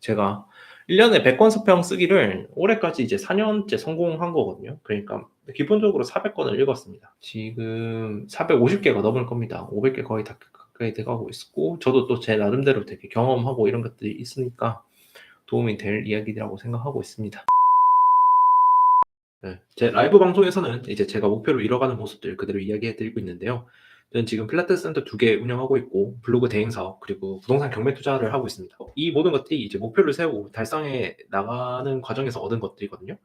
제가 1년에 100권 서평 쓰기를 올해까지 이제 4년째 성공한 거거든요. 그러니까 기본적으로 400권을 읽었습니다. 지금 450개가 넘을 겁니다. 500개 거의 다 가까이 돼가고 있고, 저도 또 제 나름대로 되게 경험하고 이런 것들이 있으니까 도움이 될 이야기라고 생각하고 있습니다. 네, 제 라이브 방송에서는 이제 제가 목표를 이뤄가는 모습들 그대로 이야기해드리고 있는데요. 저는 지금 필라테스 센터 2개 운영하고 있고, 블로그 대행 사업, 그리고 부동산 경매 투자를 하고 있습니다. 이 모든 것들이 이제 목표를 세우고 달성해 나가는 과정에서 얻은 것들이거든요.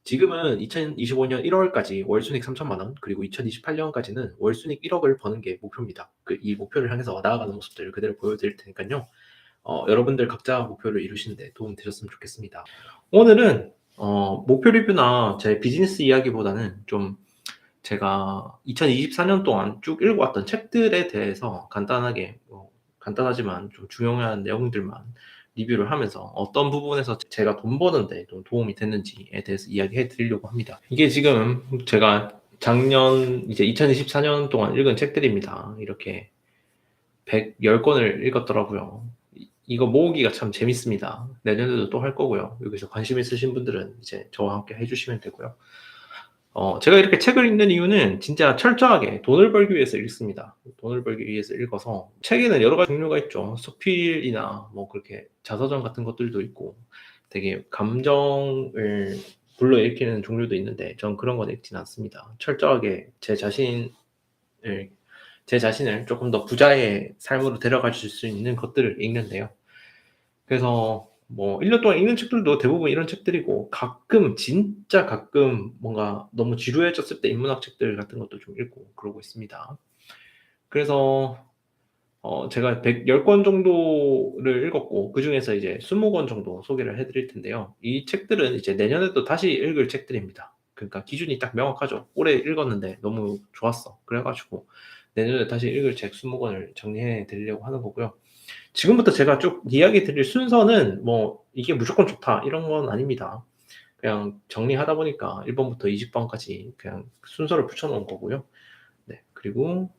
지금은 2025년 1월까지 월순익 3천만 원, 그리고 2028년까지는 월순익 1억을 버는 게 목표입니다. 이 목표를 향해서 나아가는 모습들을 그대로 보여드릴 테니까요. 여러분들 각자 목표를 이루시는데 도움 되셨으면 좋겠습니다. 오늘은 목표 리뷰나 제 비즈니스 이야기보다는 좀 제가 2024년 동안 쭉 읽어왔던 책들에 대해서 간단하게, 간단하지만 좀 중요한 내용들만 리뷰를 하면서 어떤 부분에서 제가 돈 버는데 좀 도움이 됐는지에 대해서 이야기해 드리려고 합니다. 이게 지금 제가 작년 이제 2024년 동안 읽은 책들입니다. 이렇게 110권을 읽었더라고요. 이거 모으기가 참 재밌습니다. 내년에도 또 할 거고요. 여기서 관심 있으신 분들은 이제 저와 함께 해주시면 되고요. 제가 이렇게 책을 읽는 이유는 진짜 철저하게 돈을 벌기 위해서 읽습니다. 돈을 벌기 위해서 읽어서, 책에는 여러 가지 종류가 있죠. 수필이나 뭐 그렇게 자서전 같은 것들도 있고 되게 감정을 불러일으키는 종류도 있는데, 전 그런 건 읽진 않습니다. 철저하게 제 자신을 조금 더 부자의 삶으로 데려가 줄 수 있는 것들을 읽는데요. 그래서 뭐 1년 동안 읽는 책들도 대부분 이런 책들이고, 가끔 진짜 가끔 뭔가 너무 지루해졌을 때 인문학 책들 같은 것도 좀 읽고 그러고 있습니다. 그래서 제가 110권 정도를 읽었고, 그중에서 이제 20권 정도 소개를 해드릴 텐데요. 이 책들은 이제 내년에도 다시 읽을 책들입니다. 그러니까 기준이 딱 명확하죠. 올해 읽었는데 너무 좋았어. 그래가지고 내년에 다시 읽을 책 20권을 정리해 드리려고 하는 거고요. 지금부터 제가 쭉 이야기 드릴 순서는 뭐 이게 무조건 좋다 이런 건 아닙니다. 그냥 정리하다 보니까 1번부터 20번까지 그냥 순서를 붙여놓은 거고요. 네, 그리고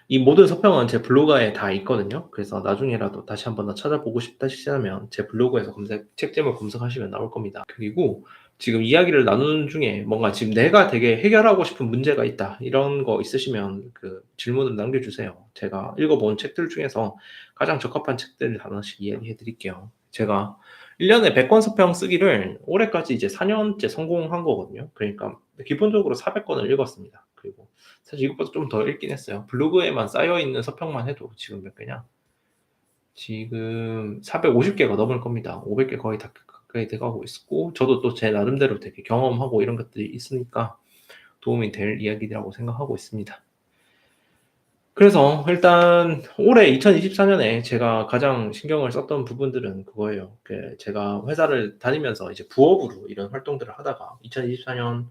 이 모든 서평은 제 블로그에 다 있거든요. 그래서 나중에라도 다시 한번 더 찾아보고 싶다 하시면 제 블로그에서 책 제목 검색하시면 나올 겁니다. 그리고 지금 이야기를 나누는 중에 뭔가 지금 내가 되게 해결하고 싶은 문제가 있다 이런 거 있으시면 그 질문을 남겨주세요. 제가 읽어본 책들 중에서 가장 적합한 책들을 하나씩 이야기해 드릴게요. 제가 1년에 100권 서평 쓰기를 올해까지 이제 4년째 성공한 거거든요. 그러니까 기본적으로 400권을 읽었습니다. 그리고 사실 이것보다 좀 더 읽긴 했어요. 블로그에만 쌓여있는 서평만 해도 지금 몇 개냐? 지금 450개가 넘을 겁니다. 500개 거의 다 가까이 돼가고 있고, 저도 또 제 나름대로 되게 경험하고 이런 것들이 있으니까 도움이 될 이야기라고 생각하고 있습니다. 그래서 일단 올해 2024년에 제가 가장 신경을 썼던 부분들은 그거예요. 제가 회사를 다니면서 이제 부업으로 이런 활동들을 하다가 2024년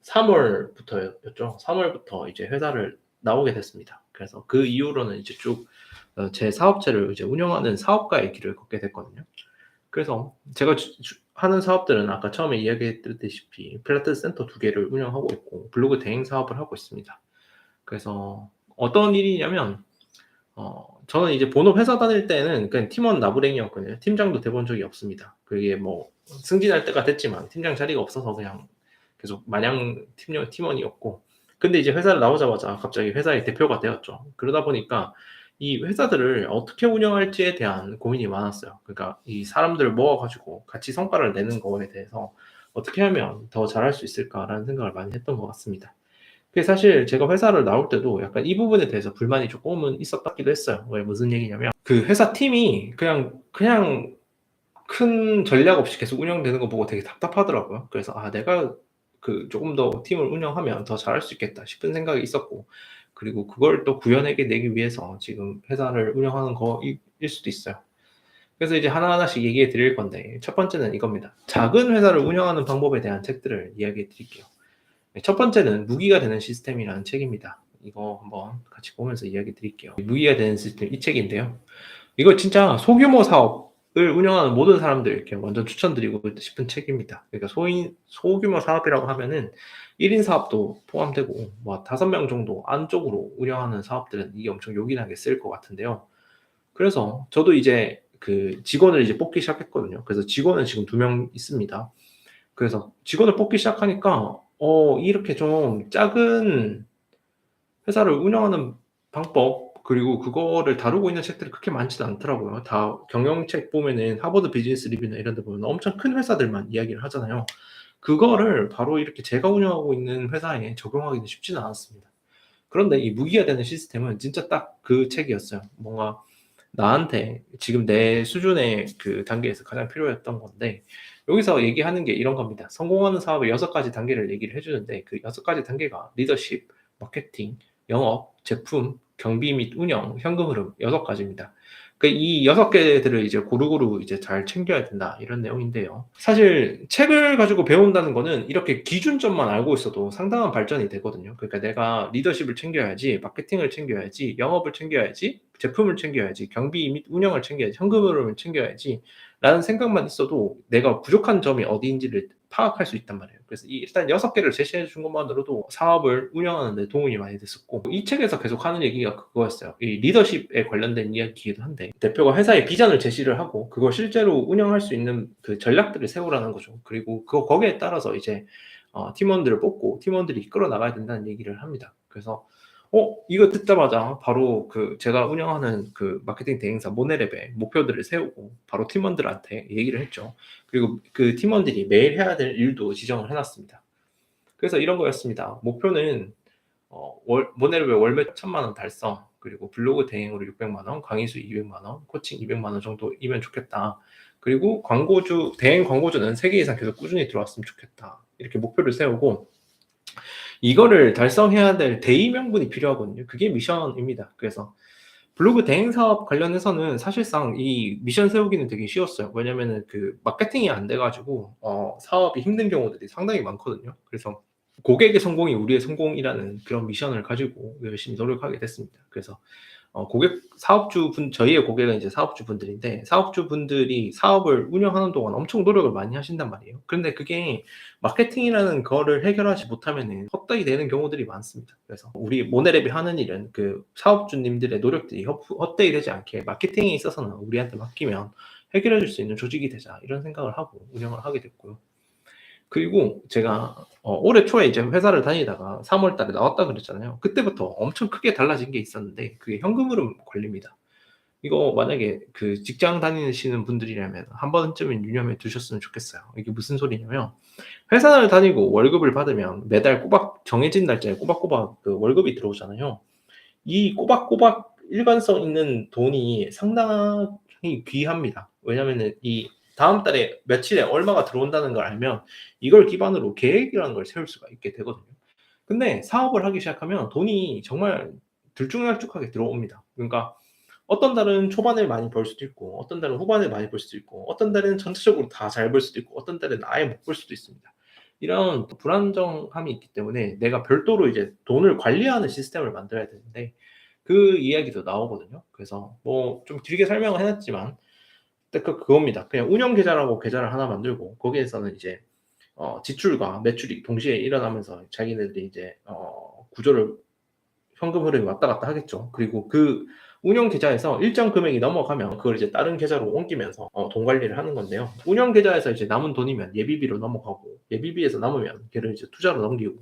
3월부터였죠. 3월부터 이제 회사를 나오게 됐습니다. 그래서 그 이후로는 이제 쭉 제 사업체를 이제 운영하는 사업가의 길을 걷게 됐거든요. 그래서 제가 하는 사업들은 아까 처음에 이야기했듯이 필라테스 센터 2개를 운영하고 있고, 블로그 대행 사업을 하고 있습니다. 그래서 어떤 일이냐면, 저는 이제 본업 회사 다닐 때는 그냥 팀원 나부랭이였거든요. 팀장도 돼본 적이 없습니다. 그게 뭐 승진할 때가 됐지만 팀장 자리가 없어서 그냥 계속 마냥 팀원이었고, 근데 이제 회사를 나오자마자 갑자기 회사의 대표가 되었죠. 그러다 보니까 이 회사들을 어떻게 운영할지에 대한 고민이 많았어요. 그러니까 이 사람들을 모아가지고 같이 성과를 내는 거에 대해서 어떻게 하면 더 잘할 수 있을까라는 생각을 많이 했던 것 같습니다. 그게 사실 제가 회사를 나올 때도 약간 이 부분에 대해서 불만이 조금은 있었기도 했어요. 왜 무슨 얘기냐면, 그 회사 팀이 그냥 큰 전략 없이 계속 운영되는 거 보고 되게 답답하더라고요. 그래서 내가 그 조금 더 팀을 운영하면 더 잘할 수 있겠다 싶은 생각이 있었고, 그리고 그걸 또 구현해내기 위해서 지금 회사를 운영하는 거일 수도 있어요. 그래서 이제 하나하나씩 얘기해 드릴 건데, 첫 번째는 이겁니다. 작은 회사를 운영하는 방법에 대한 책들을 이야기해 드릴게요. 첫 번째는 무기가 되는 시스템이라는 책입니다. 이거 한번 같이 보면서 이야기 드릴게요. 무기가 되는 시스템, 이 책인데요. 이거 진짜 소규모 사업을 운영하는 모든 사람들께 완전 추천드리고 싶은 책입니다. 그러니까 소규모 사업이라고 하면은 1인 사업도 포함되고, 뭐 5명 정도 안쪽으로 운영하는 사업들은 이게 엄청 요긴하게 쓸 것 같은데요. 그래서 저도 이제 그 직원을 이제 뽑기 시작했거든요. 그래서 직원은 지금 2명 있습니다. 그래서 직원을 뽑기 시작하니까 이렇게 좀 작은 회사를 운영하는 방법, 그리고 그거를 다루고 있는 책들이 그렇게 많지는 않더라고요. 다 경영책 보면은 하버드 비즈니스 리뷰나 이런 데 보면 엄청 큰 회사들만 이야기를 하잖아요. 그거를 바로 이렇게 제가 운영하고 있는 회사에 적용하기는 쉽지는 않았습니다. 그런데 이 무기가 되는 시스템은 진짜 딱 그 책이었어요. 뭔가 나한테 지금 내 수준의 그 단계에서 가장 필요했던 건데, 여기서 얘기하는 게 이런 겁니다. 성공하는 사업의 6가지 단계를 얘기를 해주는데, 그 6가지 단계가 리더십, 마케팅, 영업, 제품, 경비 및 운영, 현금 흐름 6가지입니다. 이 6개들을 이제 고루고루 이제 잘 챙겨야 된다, 이런 내용인데요. 사실 책을 가지고 배운다는 거는 이렇게 기준점만 알고 있어도 상당한 발전이 되거든요. 그러니까 내가 리더십을 챙겨야지, 마케팅을 챙겨야지, 영업을 챙겨야지, 제품을 챙겨야지, 경비 및 운영을 챙겨야지, 현금 흐름을 챙겨야지 라는 생각만 있어도 내가 부족한 점이 어디인지를 파악할 수 있단 말이에요. 그래서 일단 6개를 제시해 준 것만으로도 사업을 운영하는 데 도움이 많이 됐었고, 이 책에서 계속 하는 얘기가 그거였어요. 이 리더십에 관련된 이야기이기도 한데, 대표가 회사의 비전을 제시를 하고 그걸 실제로 운영할 수 있는 그 전략들을 세우라는 거죠. 그리고 거기에 따라서 이제 팀원들을 뽑고 팀원들이 이끌어 나가야 된다는 얘기를 합니다. 그래서 이거 듣자마자 바로 그 제가 운영하는 그 마케팅 대행사 모네랩에 목표들을 세우고 바로 팀원들한테 얘기를 했죠. 그리고 그 팀원들이 매일 해야 될 일도 지정을 해놨습니다. 그래서 이런 거였습니다. 목표는 모네랩의 월매 1,000만 원 달성, 그리고 블로그 대행으로 600만 원, 강의 수 200만 원, 코칭 200만 원 정도이면 좋겠다. 그리고 대행 광고주는 3개 이상 계속 꾸준히 들어왔으면 좋겠다. 이렇게 목표를 세우고, 이거를 달성해야 될 대의 명분이 필요하거든요. 그게 미션입니다. 그래서 블로그 대행 사업 관련해서는 사실상 이 미션 세우기는 되게 쉬웠어요. 왜냐면은 그 마케팅이 안 돼가지고 사업이 힘든 경우들이 상당히 많거든요. 그래서 고객의 성공이 우리의 성공이라는 그런 미션을 가지고 열심히 노력하게 됐습니다. 그래서 저희의 고객은 이제 사업주분들인데, 사업주분들이 사업을 운영하는 동안 엄청 노력을 많이 하신단 말이에요. 그런데 그게 마케팅이라는 거를 해결하지 못하면은 헛되이 되는 경우들이 많습니다. 그래서 우리 모네랩이 하는 일은 그 사업주님들의 노력들이 헛되이 되지 않게 마케팅에 있어서는 우리한테 맡기면 해결해 줄 수 있는 조직이 되자, 이런 생각을 하고 운영을 하게 됐고요. 그리고 제가 올해 초에 이제 회사를 다니다가 3월 달에 나왔다 그랬잖아요. 그때부터 엄청 크게 달라진 게 있었는데, 그게 현금 흐름 관리입니다. 이거 만약에 그 직장 다니시는 분들이라면 한 번쯤은 유념해 두셨으면 좋겠어요. 이게 무슨 소리냐면, 회사를 다니고 월급을 받으면 매달 꼬박 정해진 날짜에 꼬박꼬박 그 월급이 들어오잖아요. 이 꼬박꼬박 일관성 있는 돈이 상당히 귀합니다. 왜냐면은 이 다음 달에 며칠에 얼마가 들어온다는 걸 알면 이걸 기반으로 계획이라는 걸 세울 수가 있게 되거든요. 근데 사업을 하기 시작하면 돈이 정말 들쭉날쭉하게 들어옵니다. 그러니까 어떤 달은 초반에 많이 벌 수도 있고, 어떤 달은 후반에 많이 벌 수도 있고, 어떤 달에는 전체적으로 다 잘 벌 수도 있고, 어떤 달에는 아예 못 벌 수도 있습니다. 이런 불안정함이 있기 때문에 내가 별도로 이제 돈을 관리하는 시스템을 만들어야 되는데, 그 이야기도 나오거든요. 그래서 뭐 좀 길게 설명을 해놨지만 그겁니다. 그냥 운영 계좌라고 계좌를 하나 만들고, 거기에서는 이제 지출과 매출이 동시에 일어나면서 자기네들이 이제 구조를, 현금 흐름이 왔다 갔다 하겠죠. 그리고 그 운영 계좌에서 일정 금액이 넘어가면 그걸 이제 다른 계좌로 옮기면서 돈 관리를 하는 건데요. 운영 계좌에서 이제 남은 돈이면 예비비로 넘어가고, 예비비에서 남으면 걔를 이제 투자로 넘기고,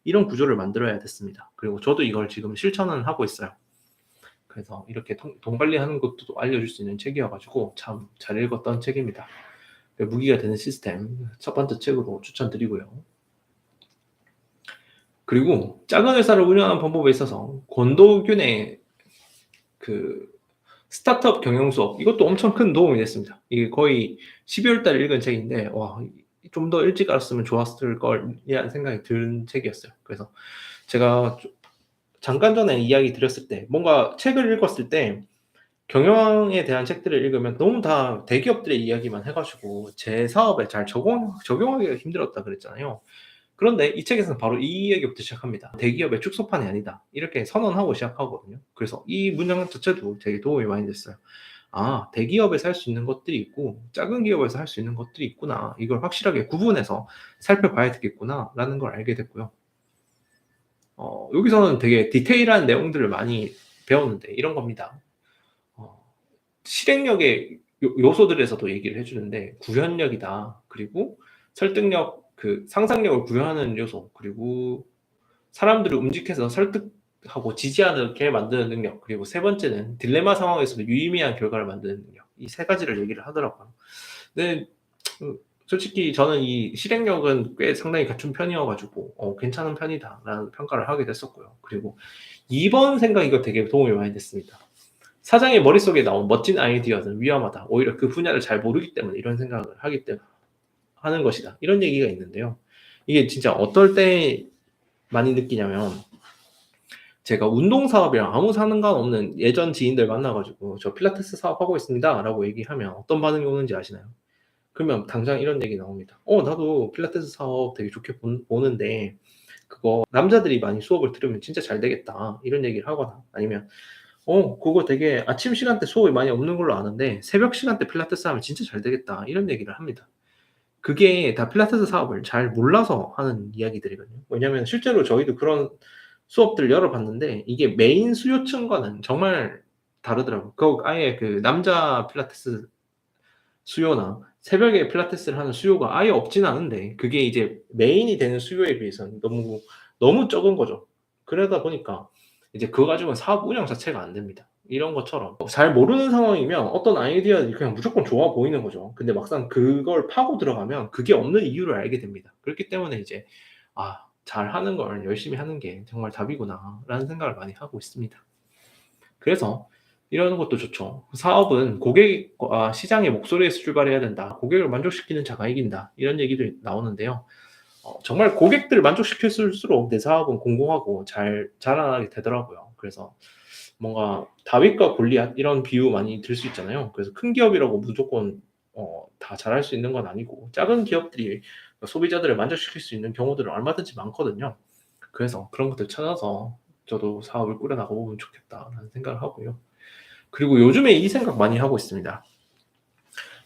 이런 구조를 만들어야 됐습니다. 그리고 저도 이걸 지금 실천을 하고 있어요. 그래서 이렇게 돈 관리하는 것도 알려줄 수 있는 책이어가지고 참 잘 읽었던 책입니다. 무기가 되는 시스템 첫 번째 책으로 추천드리고요. 그리고 작은 회사를 운영하는 방법에 있어서 권도균의 그 스타트업 경영 수업, 이것도 엄청 큰 도움이 됐습니다. 이게 거의 12월 달에 읽은 책인데, 좀 더 일찍 알았으면 좋았을 걸이라는 생각이 든 책이었어요. 그래서 제가 잠깐 전에 이야기 드렸을 때, 뭔가 책을 읽었을 때 경영에 대한 책들을 읽으면 너무 다 대기업들의 이야기만 해가지고 제 사업에 잘 적용하기가 힘들었다 그랬잖아요. 그런데 이 책에서는 바로 이 이야기부터 시작합니다. 대기업의 축소판이 아니다, 이렇게 선언하고 시작하거든요. 그래서 이 문장 자체도 되게 도움이 많이 됐어요. 대기업에서 할 수 있는 것들이 있고 작은 기업에서 할 수 있는 것들이 있구나, 이걸 확실하게 구분해서 살펴봐야 되겠구나 라는 걸 알게 됐고요. 여기서는 되게 디테일한 내용들을 많이 배웠는데 이런 겁니다. 실행력에 요소들에서도 얘기를 해 주는데 구현력이다. 그리고 설득력, 그 상상력을 구현하는 요소, 그리고 사람들을 움직여서 설득하고 지지하게 만드는 능력, 그리고 세 번째는 딜레마 상황에서도 유의미한 결과를 만드는 능력. 이 세 가지를 얘기를 하더라고요. 근데 솔직히 저는 이 실행력은 꽤 상당히 갖춘 편이어 가지고 괜찮은 편이다라는 평가를 하게 됐었고요. 그리고 2번 생각, 이거 되게 도움이 많이 됐습니다. 사장의 머릿속에 나온 멋진 아이디어는 위험하다. 오히려 그 분야를 잘 모르기 때문에 이런 생각을 하기 때문에 하는 것이다. 이런 얘기가 있는데요. 이게 진짜 어떨 때 많이 느끼냐면, 제가 운동 사업이랑 아무 상관없는 예전 지인들 만나가지고 저 필라테스 사업하고 있습니다 라고 얘기하면 어떤 반응이 오는지 아시나요? 그러면 당장 이런 얘기 나옵니다. 나도 필라테스 사업 되게 좋게 보는데 그거 남자들이 많이 수업을 들으면 진짜 잘 되겠다, 이런 얘기를 하거나, 아니면 그거 되게 아침 시간대 수업이 많이 없는 걸로 아는데 새벽 시간대 필라테스 하면 진짜 잘 되겠다, 이런 얘기를 합니다. 그게 다 필라테스 사업을 잘 몰라서 하는 이야기들이거든요. 왜냐면 실제로 저희도 그런 수업들 열어봤는데 이게 메인 수요층과는 정말 다르더라고요. 아예 그 남자 필라테스 수요나 새벽에 필라테스를 하는 수요가 아예 없진 않은데 그게 이제 메인이 되는 수요에 비해서는 너무 적은 거죠. 그러다 보니까 이제 그거 가지고는 사업 운영 자체가 안 됩니다. 이런 것처럼 잘 모르는 상황이면 어떤 아이디어는 그냥 무조건 좋아 보이는 거죠. 근데 막상 그걸 파고 들어가면 그게 없는 이유를 알게 됩니다. 그렇기 때문에 이제 잘하는 걸 열심히 하는 게 정말 답이구나라는 생각을 많이 하고 있습니다. 그래서 이런 것도 좋죠. 사업은 고객과 시장의 목소리에서 출발해야 된다. 고객을 만족시키는 자가 이긴다. 이런 얘기도 나오는데요. 정말 고객들을 만족시킬수록 내 사업은 공공하고 잘 자라나게 되더라고요. 그래서 뭔가 다윗과 골리앗 이런 비유 많이 들 수 있잖아요. 그래서 큰 기업이라고 무조건 다 잘할 수 있는 건 아니고 작은 기업들이 소비자들을 만족시킬 수 있는 경우들은 얼마든지 많거든요. 그래서 그런 것들 찾아서 저도 사업을 꾸려나가보면 좋겠다라는 생각을 하고요. 그리고 요즘에 이 생각 많이 하고 있습니다.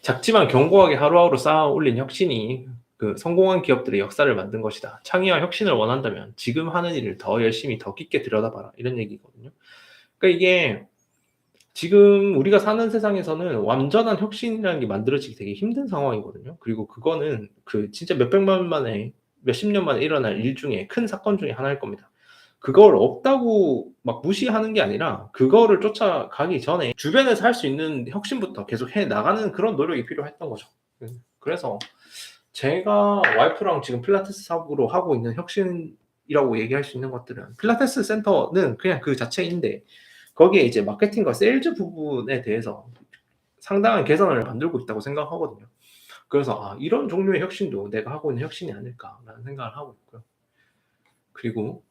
작지만 견고하게 하루하루 쌓아 올린 혁신이 그 성공한 기업들의 역사를 만든 것이다. 창의와 혁신을 원한다면 지금 하는 일을 더 열심히 더 깊게 들여다봐라. 이런 얘기거든요. 그러니까 이게 지금 우리가 사는 세상에서는 완전한 혁신이라는 게 만들어지기 되게 힘든 상황이거든요. 그리고 그거는 그 진짜 몇백만 만에 몇십 년 만에 일어날 일 중에 큰 사건 중에 하나일 겁니다. 그걸 없다고 막 무시하는 게 아니라 그거를 쫓아가기 전에 주변에서 할 수 있는 혁신부터 계속 해 나가는 그런 노력이 필요했던 거죠. 그래서 제가 와이프랑 지금 필라테스 사업으로 하고 있는 혁신이라고 얘기할 수 있는 것들은, 필라테스 센터는 그냥 그 자체인데 거기에 이제 마케팅과 세일즈 부분에 대해서 상당한 개선을 만들고 있다고 생각하거든요. 그래서 이런 종류의 혁신도 내가 하고 있는 혁신이 아닐까라는 생각을 하고 있고요. 그리고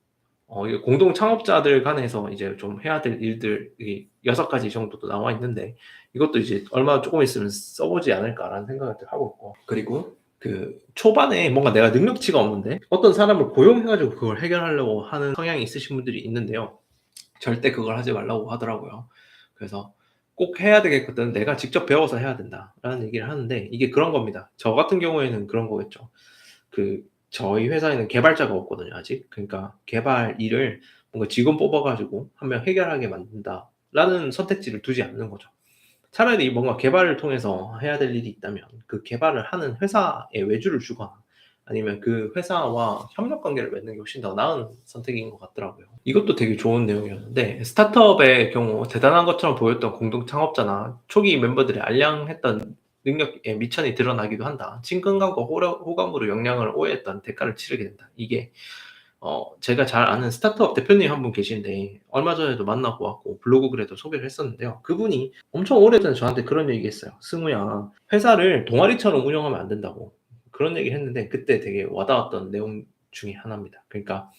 이게 공동 창업자들 간에서 이제 좀 해야 될 일들이 6가지 정도도 나와 있는데 이것도 이제 얼마 조금 있으면 써보지 않을까라는 생각을 하고 있고, 그리고 그 초반에 뭔가 내가 능력치가 없는데 어떤 사람을 고용해가지고 그걸 해결하려고 하는 성향이 있으신 분들이 있는데요. 절대 그걸 하지 말라고 하더라고요. 그래서 꼭 해야 되겠거든, 내가 직접 배워서 해야 된다라는 얘기를 하는데 이게 그런 겁니다. 저 같은 경우에는 그런 거겠죠. 저희 회사에는 개발자가 없거든요, 아직. 그러니까 개발 일을 뭔가 직원 뽑아가지고 한 명 해결하게 만든다라는 선택지를 두지 않는 거죠. 차라리 뭔가 개발을 통해서 해야 될 일이 있다면 그 개발을 하는 회사에 외주를 주거나 아니면 그 회사와 협력 관계를 맺는 게 훨씬 더 나은 선택인 것 같더라고요. 이것도 되게 좋은 내용이었는데, 스타트업의 경우 대단한 것처럼 보였던 공동 창업자나 초기 멤버들의 알량했던 능력에 미천이 드러나기도 한다. 친근감과 호감으로 역량을 오해했던 대가를 치르게 된다. 이게 제가 잘 아는 스타트업 대표님 한 분 계신데 얼마 전에도 만나고 왔고 블로그 글에도 소개를 했었는데요. 그분이 엄청 오래전에 저한테 그런 얘기 했어요. 승우야, 회사를 동아리처럼 운영하면 안 된다고 그런 얘기를 했는데 그때 되게 와닿았던 내용 중에 하나입니다. 그러니까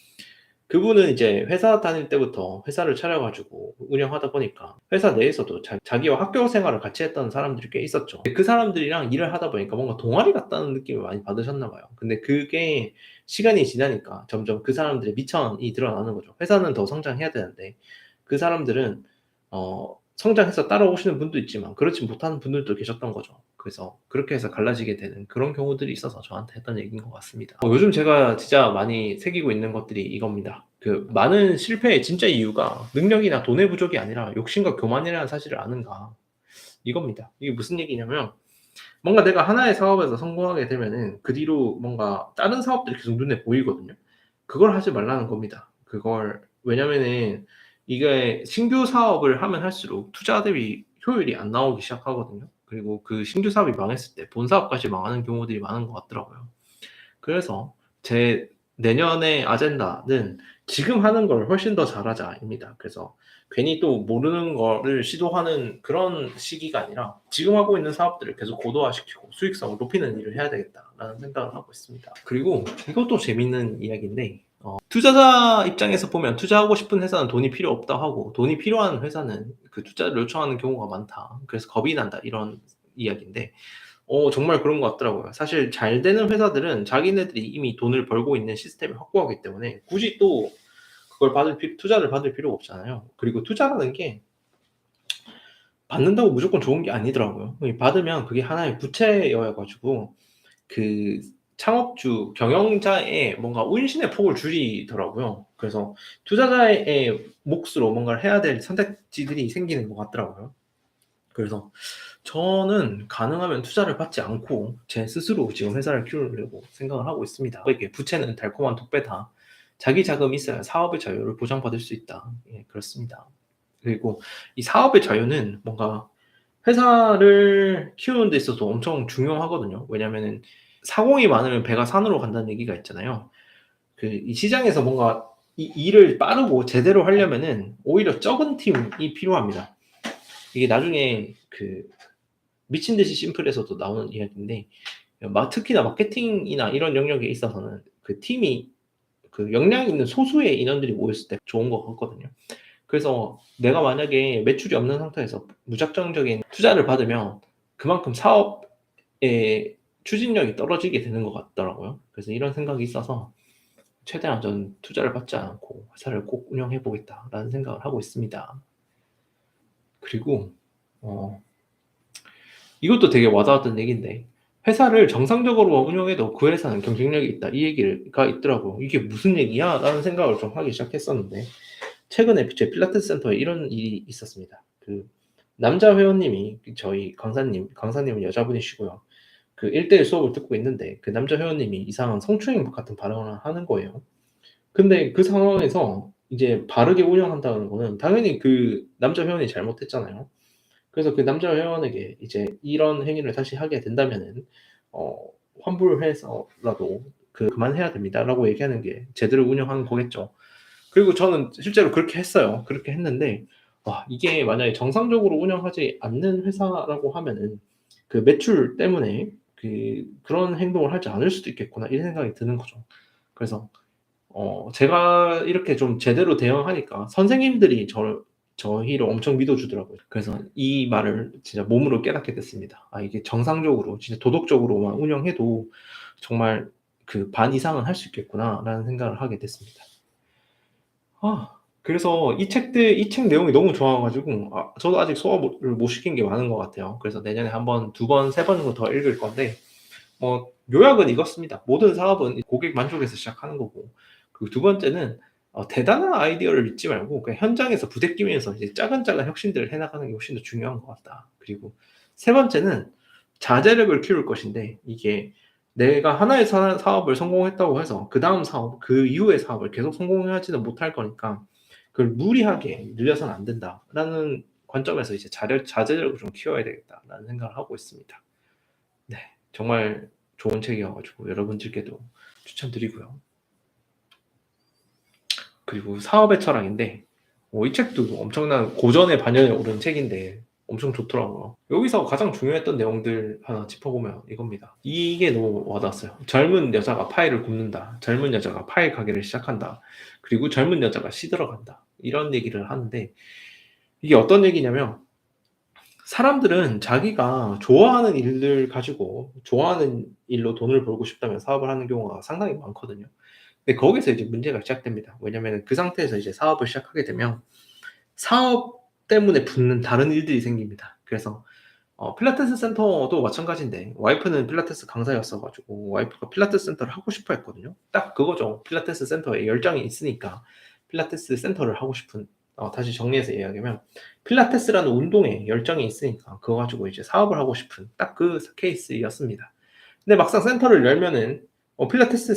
그분은 이제 회사 다닐 때부터 회사를 차려가지고 운영하다 보니까 회사 내에서도 자기와 학교 생활을 같이 했던 사람들이 꽤 있었죠. 그 사람들이랑 일을 하다 보니까 뭔가 동아리 같다는 느낌을 많이 받으셨나 봐요. 근데 그게 시간이 지나니까 점점 그 사람들의 미천이 드러나는 거죠. 회사는 더 성장해야 되는데 그 사람들은 성장해서 따라오시는 분도 있지만 그렇지 못하는 분들도 계셨던 거죠. 그래서 그렇게 해서 갈라지게 되는 그런 경우들이 있어서 저한테 했던 얘기인 것 같습니다. 요즘 제가 진짜 많이 새기고 있는 것들이 이겁니다. 그 많은 실패의 진짜 이유가 능력이나 돈의 부족이 아니라 욕심과 교만이라는 사실을 아는가. 이겁니다. 이게 무슨 얘기냐면 뭔가 내가 하나의 사업에서 성공하게 되면은 그 뒤로 뭔가 다른 사업들이 계속 눈에 보이거든요. 그걸 하지 말라는 겁니다. 그걸 왜냐면은 이게 신규 사업을 하면 할수록 투자 대비 효율이 안 나오기 시작하거든요. 그리고 그 신규 사업이 망했을 때 본 사업까지 망하는 경우들이 많은 것 같더라고요. 그래서 제 내년의 아젠다는 지금 하는 걸 훨씬 더 잘하자입니다. 그래서 괜히 또 모르는 거를 시도하는 그런 시기가 아니라 지금 하고 있는 사업들을 계속 고도화시키고 수익성을 높이는 일을 해야 되겠다라는 생각을 하고 있습니다. 그리고 이것도 재밌는 이야기인데 투자자 입장에서 보면 투자하고 싶은 회사는 돈이 필요 없다 하고 돈이 필요한 회사는 그 투자를 요청하는 경우가 많다. 그래서 겁이 난다 이런 이야기인데 정말 그런 것 같더라고요. 사실 잘 되는 회사들은 자기네들이 이미 돈을 벌고 있는 시스템을 확보하기 때문에 굳이 또 그걸 투자를 받을 필요가 없잖아요. 그리고 투자라는 게 받는다고 무조건 좋은 게 아니더라고요. 받으면 그게 하나의 부채여 가지고 그 창업주, 경영자의 뭔가 운신의 폭을 줄이더라고요. 그래서 투자자의 몫으로 뭔가를 해야 될 선택지들이 생기는 것 같더라고요. 그래서 저는 가능하면 투자를 받지 않고 제 스스로 지금 회사를 키우려고 생각을 하고 있습니다. 이게 부채는 달콤한 독배다. 자기 자금이 있어야 사업의 자유를 보장받을 수 있다. 예, 그렇습니다. 그리고 이 사업의 자유는 뭔가 회사를 키우는 데 있어서 엄청 중요하거든요. 왜냐면은 사공이 많으면 배가 산으로 간다는 얘기가 있잖아요. 이 시장에서 뭔가 이 일을 빠르고 제대로 하려면은 오히려 적은 팀이 필요합니다. 이게 나중에 미친 듯이 심플에서도 나오는 이야기인데 특히나 마케팅이나 이런 영역에 있어서는 그 팀이 역량 있는 소수의 인원들이 모였을 때 좋은 것 같거든요. 그래서 내가 만약에 매출이 없는 상태에서 무작정적인 투자를 받으면 그만큼 사업의 추진력이 떨어지게 되는 것 같더라고요. 그래서 이런 생각이 있어서 최대한 전 투자를 받지 않고 회사를 꼭 운영해 보겠다라는 생각을 하고 있습니다. 그리고 이것도 되게 와닿았던 얘기인데 회사를 정상적으로 운영해도 그 회사는 경쟁력이 있다 이 얘기가 있더라고요. 이게 무슨 얘기야? 라는 생각을 좀 하기 시작했었는데 최근에 제 필라테스 센터에 이런 일이 있었습니다. 남자 회원님이 저희 강사님은 여자분이시고요. 1대1 수업을 듣고 있는데 그 남자 회원님이 이상한 성추행 같은 발언을 하는 거예요. 근데 그 상황에서 이제 바르게 운영한다는 거는 당연히 그 남자 회원이 잘못했잖아요. 그래서 그 남자 회원에게 이제 이런 행위를 다시 하게 된다면은 어 환불해서라도 그만해야 됩니다라고 얘기하는 게 제대로 운영하는 거겠죠. 그리고 저는 실제로 그렇게 했어요. 그렇게 했는데 이게 만약에 정상적으로 운영하지 않는 회사라고 하면은 그 매출 때문에 그런 행동을 하지 않을 수도 있겠구나 이런 생각이 드는 거죠. 그래서 제가 이렇게 좀 제대로 대응하니까 선생님들이 저희를 엄청 믿어주더라고요. 그래서 이 말을 진짜 몸으로 깨닫게 됐습니다. 이게 정상적으로 진짜 도덕적으로만 운영해도 정말 반 이상은 할 수 있겠구나라는 생각을 하게 됐습니다. 그래서 이 책 내용이 너무 좋아 가지고 저도 아직 소화를 못 시킨 게 많은 것 같아요. 그래서 내년에 한 번, 두 번, 세 번 정도 더 읽을 건데 요약은 이렇습니다. 모든 사업은 고객 만족에서 시작하는 거고 그리고 두 번째는 대단한 아이디어를 믿지 말고 그냥 현장에서 부대끼면서 이제 작은 혁신들을 해 나가는 게 훨씬 더 중요한 것 같다. 그리고 세 번째는 자제력을 키울 것인데 이게 내가 하나의 사업을 성공했다고 해서 그다음 사업, 그 이후의 사업을 계속 성공하지는 못할 거니까 그걸 무리하게 늘려서는 안 된다라는 관점에서 이제 자제력을 좀 키워야 되겠다라는 생각을 하고 있습니다. 네, 정말 좋은 책이어 가지고 여러분들께도 추천드리고요. 그리고 사업의 철학인데 이 책도 엄청난 고전의 반영에 오른 책인데 엄청 좋더라고요. 여기서 가장 중요했던 내용들 하나 짚어보면 이겁니다. 이게 너무 와닿았어요. 젊은 여자가 파이를 굽는다. 젊은 여자가 파이 가게를 시작한다. 그리고 젊은 여자가 시들어간다. 이런 얘기를 하는데 이게 어떤 얘기냐면 사람들은 자기가 좋아하는 일을 가지고 좋아하는 일로 돈을 벌고 싶다면 사업을 하는 경우가 상당히 많거든요. 근데 거기서 이제 문제가 시작됩니다. 왜냐면 그 상태에서 이제 사업을 시작하게 되면 사업 때문에 붙는 다른 일들이 생깁니다. 그래서 필라테스 센터도 마찬가지인데 와이프는 필라테스 강사였어 가지고 와이프가 필라테스 센터를 하고 싶어 했거든요. 딱 그거죠. 필라테스 센터에 열정이 있으니까 필라테스 센터를 하고 싶은 다시 정리해서 이야기하면 필라테스라는 운동에 열정이 있으니까 그거 가지고 이제 사업을 하고 싶은 딱 그 케이스였습니다. 근데 막상 센터를 열면은 필라테스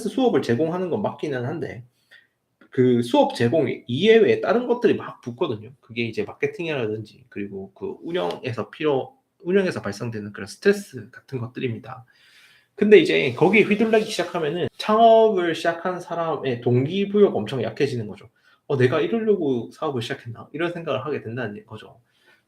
수업을 제공하는 건 맞기는 한데 그 수업 제공 이외에 다른 것들이 막 붙거든요. 그게 이제 마케팅이라든지 그리고 그 운영에서 발생되는 그런 스트레스 같은 것들입니다. 근데 이제 거기에 휘둘리기 시작하면은 창업을 시작한 사람의 동기부여가 엄청 약해지는 거죠. '내가 이러려고 사업을 시작했나?' 이런 생각을 하게 된다는 거죠.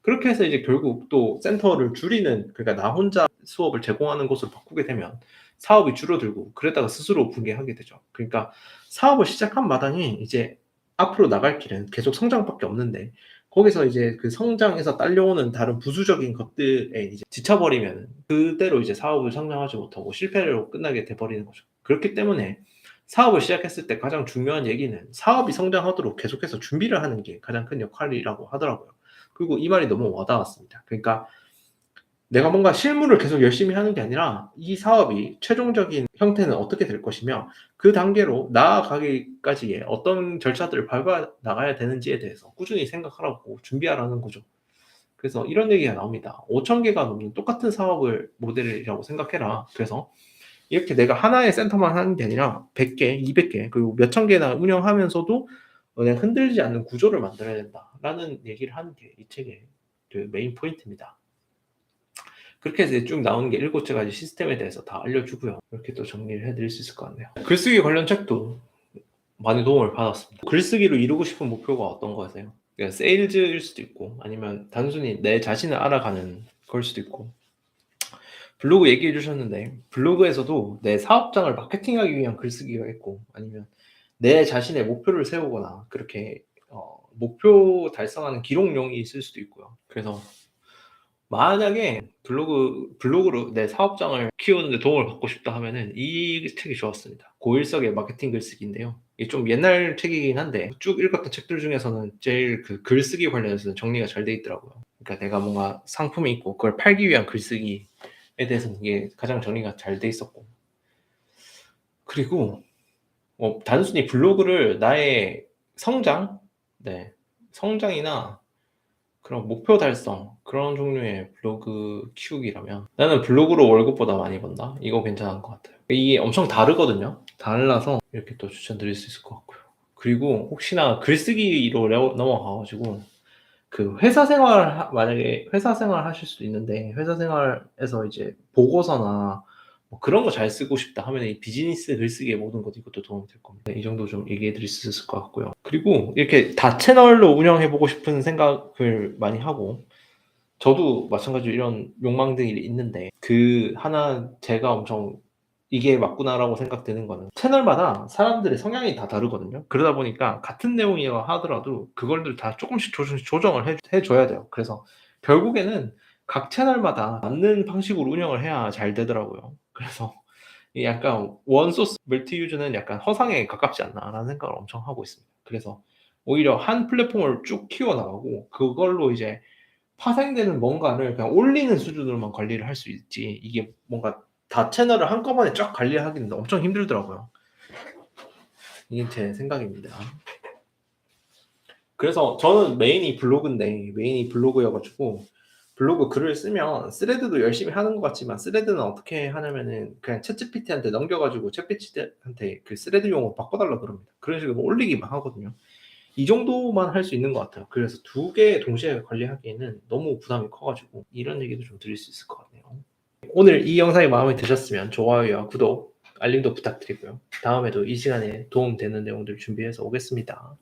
그렇게 해서 이제 결국 또 센터를 줄이는, 그러니까 나 혼자 수업을 제공하는 곳으로 바꾸게 되면 사업이 줄어들고 그러다가 스스로 붕괴하게 되죠. 그러니까 사업을 시작한 마당에 이제 앞으로 나갈 길은 계속 성장밖에 없는데 거기서 이제 그 성장에서 딸려오는 다른 부수적인 것들에 이제 지쳐버리면은 그대로 이제 사업을 성장하지 못하고 실패로 끝나게 돼 버리는 거죠. 그렇기 때문에 사업을 시작했을 때 가장 중요한 얘기는 사업이 성장하도록 계속해서 준비를 하는 게 가장 큰 역할이라고 하더라고요. 그리고 이 말이 너무 와닿았습니다. 그러니까 내가 뭔가 실무를 계속 열심히 하는 게 아니라 이 사업이 최종적인 형태는 어떻게 될 것이며 그 단계로 나아가기까지의 어떤 절차들을 밟아 나가야 되는지에 대해서 꾸준히 생각하라고 준비하라는 거죠. 그래서 이런 얘기가 나옵니다. 5천 개가 넘는 똑같은 사업을 모델이라고 생각해라. 그래서 이렇게 내가 하나의 센터만 하는 게 아니라 100개, 200개, 그리고 몇천 개나 운영하면서도 내가 흔들리지 않는 구조를 만들어야 된다라는 얘기를 하는 게 이 책의 그 메인 포인트입니다. 그렇게 해서 쭉 나오는 게 7가지 시스템에 대해서 다 알려주고요. 이렇게 또 정리를 해드릴 수 있을 것 같네요. 글쓰기 관련 책도 많이 도움을 받았습니다. 글쓰기로 이루고 싶은 목표가 어떤 거세요? 그러니까 세일즈일 수도 있고 아니면 단순히 내 자신을 알아가는 걸 수도 있고, 블로그 얘기해 주셨는데 블로그에서도 내 사업장을 마케팅하기 위한 글쓰기가 있고 아니면 내 자신의 목표를 세우거나 그렇게 목표 달성하는 기록용이 있을 수도 있고요. 그래서 만약에 블로그로 내 사업장을 키우는 데 도움을 받고 싶다 하면은 이 책이 좋았습니다. 고일석의 마케팅 글쓰기인데요. 이게 좀 옛날 책이긴 한데 쭉 읽었던 책들 중에서는 제일 그 글쓰기 관련해서는 정리가 잘 돼 있더라고요. 그러니까 내가 뭔가 상품이 있고 그걸 팔기 위한 글쓰기에 대해서는 이게 가장 정리가 잘 돼 있었고, 그리고 단순히 블로그를 나의 성장, 성장이나 그런 목표 달성, 그런 종류의 블로그 키우기라면 나는 블로그로 월급보다 많이 번다? 이거 괜찮은 것 같아요. 이게 엄청 다르거든요. 달라서 이렇게 또 추천드릴 수 있을 것 같고요. 그리고 혹시나 글쓰기로 넘어가가지고 그 만약에 회사 생활 하실 수도 있는데 회사 생활에서 이제 보고서나 뭐 그런 거 잘 쓰고 싶다 하면 이 비즈니스 글쓰기의 모든 것 이것도 도움이 될 겁니다. 이 정도 좀 얘기해 드릴 수 있을 것 같고요. 그리고 이렇게 다채널로 운영해 보고 싶은 생각을 많이 하고, 저도 마찬가지로 이런 욕망들이 있는데 그 하나 제가 엄청 이게 맞구나라고 생각되는 거는 채널마다 사람들의 성향이 다 다르거든요. 그러다 보니까 같은 내용이라 하더라도 그걸들 다 조금씩 조정을 해줘야 돼요. 그래서 결국에는 각 채널마다 맞는 방식으로 운영을 해야 잘 되더라고요. 그래서 이 약간 원소스 멀티 유즈는 약간 허상에 가깝지 않나라는 생각을 엄청 하고 있습니다. 그래서 오히려 한 플랫폼을 쭉 키워나가고 그걸로 이제 파생되는 뭔가를 그냥 올리는 수준으로만 관리를 할 수 있지, 이게 뭔가 다 채널을 한꺼번에 쫙 관리하기는 엄청 힘들더라고요. 이게 제 생각입니다. 그래서 저는 메인이 블로그여가지고 블로그 글을 쓰면 스레드도 열심히 하는 것 같지만 스레드는 어떻게 하냐면은 그냥 챗GPT한테 넘겨가지고 챗GPT한테 그 스레드용으로 바꿔달라 그럽니다. 그런 식으로 올리기만 하거든요. 이 정도만 할 수 있는 것 같아요. 그래서 2개 동시에 관리하기에는 너무 부담이 커가지고 이런 얘기도 좀 드릴 수 있을 것 같네요. 오늘 이 영상이 마음에 드셨으면 좋아요와 구독, 알림도 부탁드리고요. 다음에도 이 시간에 도움되는 내용들 준비해서 오겠습니다.